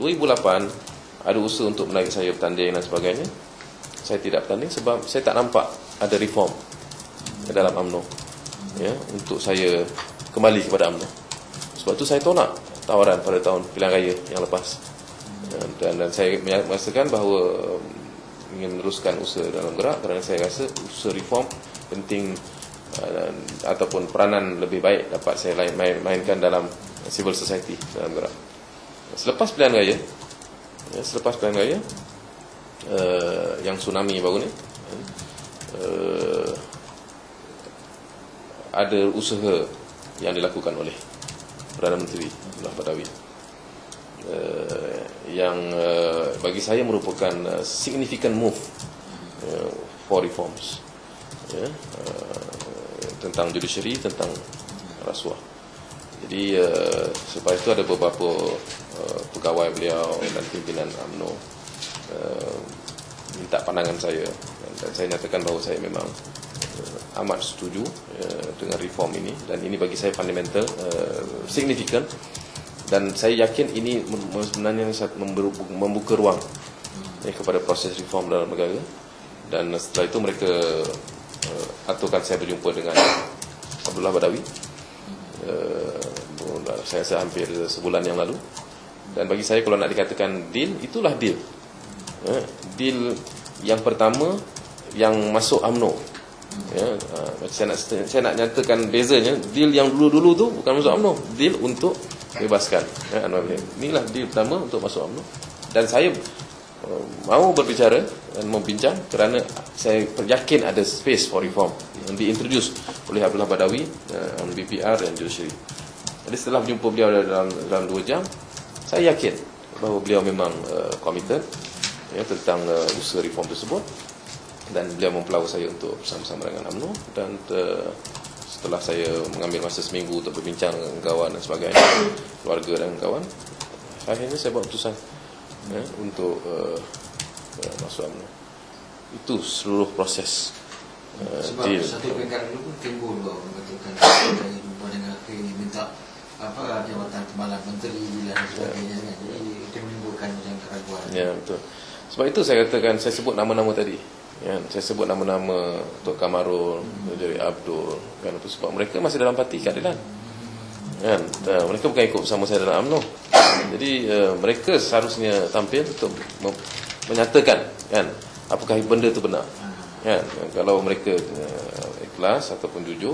2008 ada usaha untuk menarik saya bertanding dan sebagainya. Saya tidak bertanding sebab saya tak nampak ada reform dalam UMNO, ya, untuk saya kembali kepada UMNO. Sebab itu saya tolak tawaran pada tahun pilihan raya yang lepas, dan saya merasakan bahawa ingin meneruskan usaha dalam gerak kerana saya rasa usaha reform penting, ataupun peranan lebih baik dapat saya mainkan dalam civil society dalam gerak. Selepas pilihan raya, yang tsunami baru ni, ada usaha yang dilakukan oleh Perdana Menteri Abdullah Badawi, yang bagi saya merupakan significant move for reforms, ya, tentang judiciary, tentang rasuah. Jadi selepas itu ada beberapa pegawai beliau dan pimpinan UMNO minta pandangan saya, dan saya nyatakan bahawa saya memang amat setuju dengan reform ini, dan ini bagi saya fundamental, signifikan, dan saya yakin ini sebenarnya membuka ruang kepada proses reform dalam negara. Dan setelah itu mereka aturkan saya berjumpa dengan Abdullah Badawi, saya rasa hampir sebulan yang lalu. Dan bagi saya, kalau nak dikatakan deal, itulah deal. Deal yang pertama yang masuk UMNO. Ya, saya nak nyatakan bezanya. Deal yang dulu-dulu tu bukan masuk UMNO, deal untuk bebaskan Anwar Ibrahim. Inilah deal pertama untuk masuk UMNO. Dan saya mahu berbicara dan membincang kerana saya yakin ada space for reform yang diintroduce oleh Abdullah Badawi on BPR dan judiciary. Jadi setelah berjumpa beliau dalam 2 jam, saya yakin bahawa beliau memang committed, ya, tentang usaha reform tersebut, dan beliau mempelawa saya untuk bersama-sama dengan UMNO. Dan setelah saya mengambil masa seminggu untuk berbincang dengan kawan dan sebagainya, keluarga dan kawan, akhirnya saya buat keputusan, ya, untuk masuk UMNO. Itu seluruh proses sebab deal. satu peringkat dulu pun timbul bahawa mengatakan jumpa dengan minta jawatan timbalan menteri dan sebagainya, kan? Jadi itu menimbulkan macam keraguan. Ya, betul. Sebab itu saya katakan, saya sebut nama-nama tadi, ya, saya sebut nama-nama Tok Kamarul, Dari Abdul, kan, itu sebab mereka masih dalam parti keadilan, kan. Mereka bukan ikut bersama saya dalam UMNO. Jadi mereka seharusnya tampil untuk menyatakan, kan, apakah benda itu benar, kan. Kalau mereka ikhlas ataupun jujur,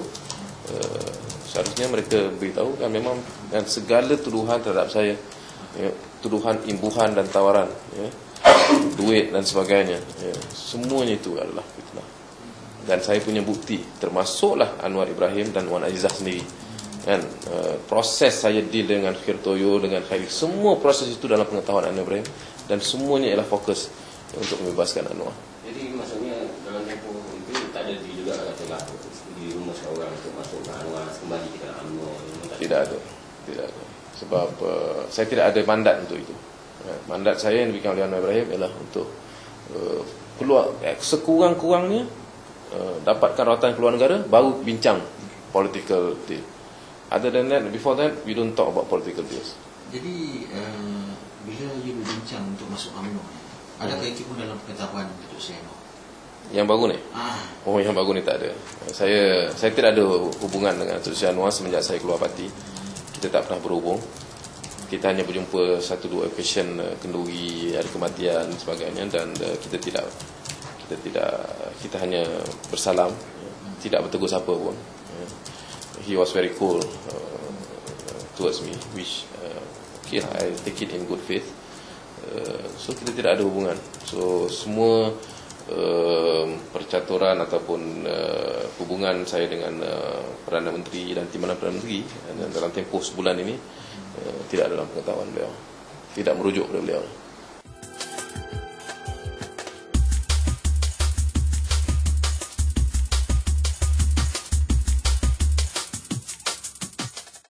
seharusnya mereka beritahu, kan, memang, kan, segala tuduhan terhadap saya, ya, tuduhan imbuhan dan tawaran, ya, duit dan sebagainya, ya, semuanya itu adalah fitnah. Dan saya punya bukti, termasuklah Anwar Ibrahim dan Wan Azizah sendiri, kan. Proses saya deal dengan Khirtoyo, dengan Khairi, semua proses itu dalam pengetahuan Anwar Ibrahim, dan semuanya ialah fokus untuk membebaskan Anwar. Jadi maksudnya dalam tempoh itu tak ada juga katalah dirumuskan orang untuk masuk ke Anwar, kembali ke dalam UMNO. Tidak ada. Sebab saya tidak ada mandat untuk itu. Mandat saya yang diberikan oleh Anwar Ibrahim ialah untuk keluar, sekurang-kurangnya dapatkan rawatan keluar negara, baru bincang political deal. Other than that, before that, we don't talk about political deals. Jadi bila you berbincang untuk masuk UMNO, adakah itu pun dalam pengetahuan Datuk Seri Anwar? Yang baru ni? Oh, yang baru ni tak ada. Saya tidak ada hubungan dengan Datuk Seri Anwar semenjak saya keluar parti. Kita tak pernah berhubung. Kita hanya berjumpa 1-2 occasion, kenduri, ada kematian dan sebagainya, dan kita hanya bersalam, tidak bertegur siapa pun. He was very cool towards me, which okay, I take it in good faith. So kita tidak ada hubungan. So semua percaturan ataupun hubungan saya dengan Perdana Menteri dan timbalan Perdana Menteri dalam tempoh sebulan ini tidak dalam pengetahuan beliau, tidak merujuk kepada beliau.